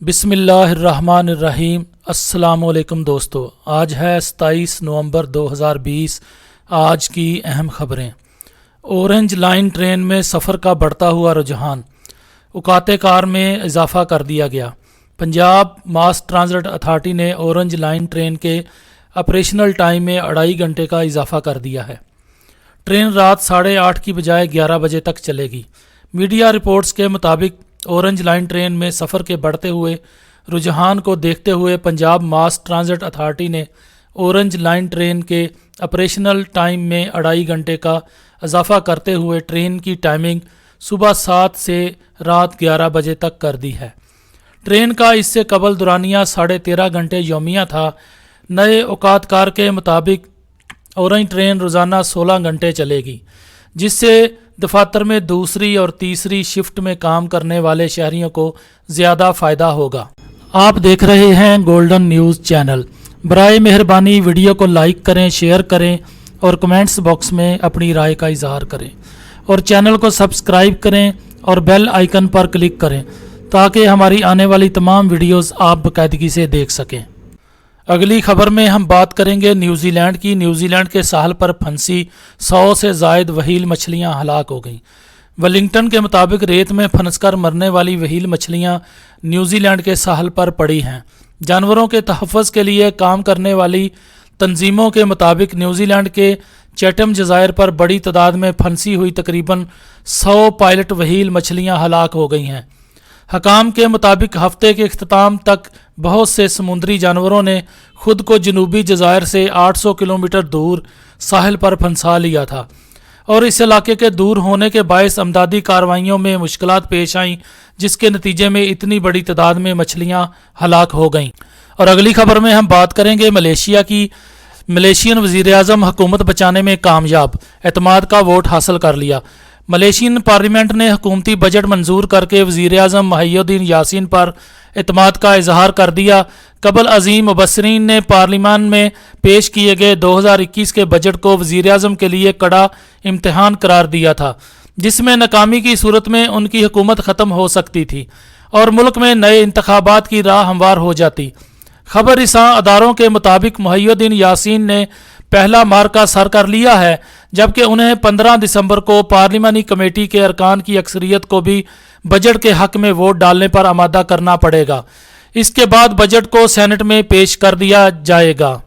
बिस्मिल्लाहिर्रहमानिर्रहीम। अस्सलामुअलैकुम दोस्तों, आज है 27 नवंबर 2020। आज की अहम खबरें। ऑरेंज लाइन ट्रेन में सफ़र का बढ़ता हुआ रुझान, औकात कार में इजाफा कर दिया गया। पंजाब मास ट्रांजिट अथॉरिटी ने ऑरेंज लाइन ट्रेन के ऑपरेशनल टाइम में 2.5 घंटे का इजाफा कर दिया है। ट्रेन रात 8:30 की बजाय 11 बजे तक चलेगी। मीडिया रिपोर्ट्स के मुताबिक ऑरेंज लाइन ट्रेन में सफ़र के बढ़ते हुए रुझान को देखते हुए पंजाब मास ट्रांजिट अथॉरिटी ने ऑरेंज लाइन ट्रेन के ऑपरेशनल टाइम में 2.5 घंटे का इजाफा करते हुए ट्रेन की टाइमिंग सुबह 7 से रात 11 बजे तक कर दी है। ट्रेन का इससे कबल दुरानिया 13.5 घंटे यौमिया था। नए औकात कार के मुताबिक ऑरेंज ट्रेन रोज़ाना 16 घंटे चलेगी, जिससे दफातर में दूसरी और तीसरी शिफ्ट में काम करने वाले शहरियों को ज़्यादा फ़ायदा होगा। आप देख रहे हैं गोल्डन न्यूज़ चैनल। बराए मेहरबानी वीडियो को लाइक करें, शेयर करें और कमेंट्स बॉक्स में अपनी राय का इजहार करें और चैनल को सब्सक्राइब करें और बेल आइकन पर क्लिक करें ताकि हमारी आने वाली तमाम वीडियोस आप बाकायदगी से देख सकें। अगली खबर में हम बात करेंगे न्यूजीलैंड की। न्यूजीलैंड के साहल पर फंसी 100 से ज़ायद व्हेल मछलियां हलाक हो गईं। वेलिंगटन के मुताबिक रेत में फंसकर मरने वाली व्हेल मछलियां न्यूजीलैंड के साहल पर पड़ी हैं। जानवरों के तहफ़्फ़ुज़ के लिए काम करने वाली तंजीमों के मुताबिक न्यूजीलैंड के चैटम जज़ायर पर बड़ी तादाद में फंसी हुई तकरीबन 100 पायलट व्हेल मछलियां हलाक हो गई हैं। हकाम के मुताबिक हफ्ते के अख्ताम तक बहुत से समुद्री जानवरों ने खुद को जनूबी जज़ायर से 800 किलोमीटर दूर साहिल पर फंसा लिया था और इस इलाके के दूर होने के बायस अमदादी कार्रवाइयों में मुश्किलात पेश आईं, जिसके नतीजे में इतनी बड़ी तादाद में मछलियां हलाक हो गईं। और अगली खबर में हम बात करेंगे मलेशिया की। मलेशियन वज़ीर-ए-आज़म हुकूमत बचाने में कामयाब, एतमाद का वोट हासिल कर लिया। मलेशियन पार्लियामेंट ने हुकूमती बजट मंजूर करके वज़ीर-ए-आज़म मुहियुद्दीन यासीन पर एतमाद का इजहार कर दिया। कबल अजीम मुबस्सिरीन ने पार्लियामान में पेश किए गए 2021 के बजट को वज़ीर-ए-आज़म के लिए कड़ा इम्तिहान करार दिया था, जिसमें नाकामी की सूरत में उनकी हुकूमत ख़त्म हो सकती थी और मुल्क में नए इंतखाबात की राह हमवार हो जाती। खबर रिसां अदारों के मुताबिक मुहियुद्दीन यासीन ने पहला मार्का सर कर लिया है, जबकि उन्हें 15 दिसंबर को पार्लिमानी कमेटी के अरकान की अक्सरियत को भी बजट के हक में वोट डालने पर आमादा करना पड़ेगा। इसके बाद बजट को सेनेट में पेश कर दिया जाएगा।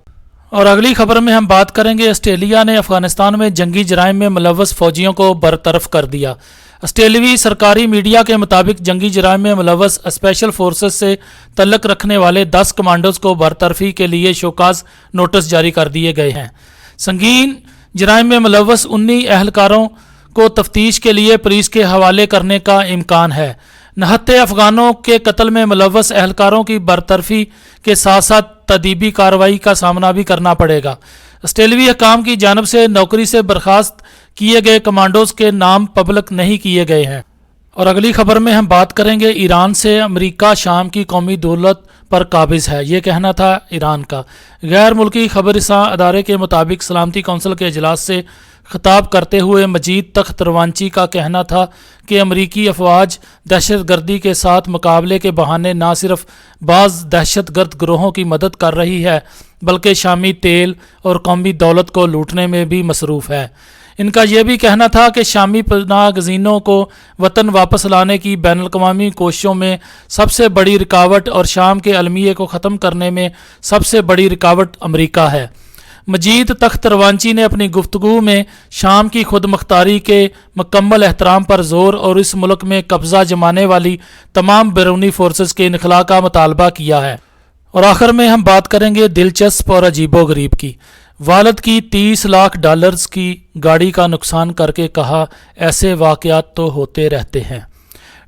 और अगली खबर में हम बात करेंगे ऑस्ट्रेलिया ने अफगानिस्तान में जंगी जराइम में मुलव्वस फौजियों को बरतरफ कर दिया। ऑस्ट्रेलियावी सरकारी मीडिया के मुताबिक जंगी जराइम में मुलव्वस स्पेशल फोर्सेस से तल्लक रखने वाले 10 कमांडोज को बरतरफी के लिए शोकाज नोटिस जारी कर दिए गए हैं। संगीन जराइम में मुलव्वस 19 अहलकारों को तफ्तीश के लिए पुलिस के हवाले करने का इम्कान है। नहत्ते अफगानों के कत्ल में मुलव्वस अहलकारों की बरतरफी के साथ साथ तदीबी कार्रवाई का सामना भी करना पड़ेगा। ऑस्ट्रेलियावी हकाम की जानब से नौकरी से बर्खास्त किए गए कमांडोज के नाम पब्लिक नहीं किए गए हैं। और अगली खबर में हम बात करेंगे ईरान से। अमेरिका शाम की कौमी दौलत पर काबिज है, ये कहना था ईरान का। गैर मुल्की खबर रिसां अदारे के मुताबिक सलामती कौंसिल के इजलास से खिताब करते हुए मजीद तख्त रवांची का कहना था कि अमरीकी अफवाज दहशत गर्दी के साथ मुकाबले के बहाने न सिर्फ बाज़ दहशत गर्द ग्रोहों की मदद कर रही है, बल्कि शामी तेल और कौमी दौलत को लूटने में भी मसरूफ़ है। इनका यह भी कहना था कि शामी पनाह गज़ीनों को वतन वापस लाने की बैनुल-अक़वामी कोशिशों में सबसे बड़ी रुकावट और शाम के अलमिये को ख़त्म करने में सबसे बड़ी रुकावट अमरीका है। मजीद तख्त रवांची ने अपनी गुफ्तगू में शाम की खुद मुख्तारी के मुकम्मल एहतराम पर जोर और इस मुल्क में कब्ज़ा जमाने वाली तमाम बैरूनी फोर्सेस के इनखला का मुतालबा किया है। और आखिर में हम बात करेंगे दिलचस्प और अजीबोगरीब की। वालिद की 30 लाख डॉलर्स की गाड़ी का नुकसान करके कहा, ऐसे वाक़यात तो होते रहते हैं।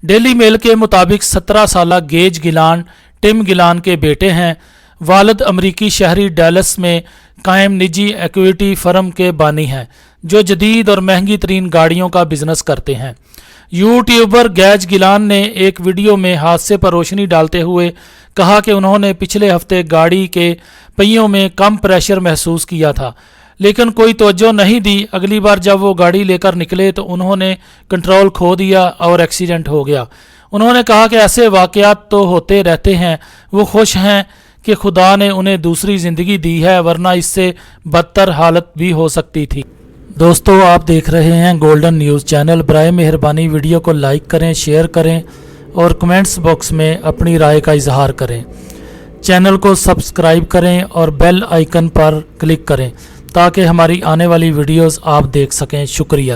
डेली मेल के मुताबिक 17 साला गेज गिलान टिम गिलान के बेटे हैं। वालिद अमरीकी शहरी डैलस में कायम निजी इक्विटी फर्म के बानी हैं, जो जदीद और महंगी तरीन गाड़ियों का बिजनेस करते हैं। यूट्यूबर गैज गिलान ने एक वीडियो में हादसे पर रोशनी डालते हुए कहा कि उन्होंने पिछले हफ्ते गाड़ी के पहियों में कम प्रेशर महसूस किया था, लेकिन कोई तवज्जो नहीं दी। अगली बार जब वो गाड़ी लेकर निकले तो उन्होंने कंट्रोल खो दिया और एक्सीडेंट हो गया। انہوں نے کہا کہ ایسے واقعات تو ہوتے رہتے ہیں، وہ خوش ہیں کہ خدا نے انہیں دوسری زندگی دی ہے، ورنہ اس سے بدتر حالت بھی ہو سکتی تھی۔ دوستو، آپ دیکھ رہے ہیں گولڈن نیوز چینل۔ برائے مہربانی ویڈیو کو لائک کریں، شیئر کریں اور کمنٹس باکس میں اپنی رائے کا اظہار کریں۔ چینل کو سبسکرائب کریں اور بیل آئیکن پر کلک کریں تاکہ ہماری آنے والی ویڈیوز آپ دیکھ سکیں۔ شکریہ۔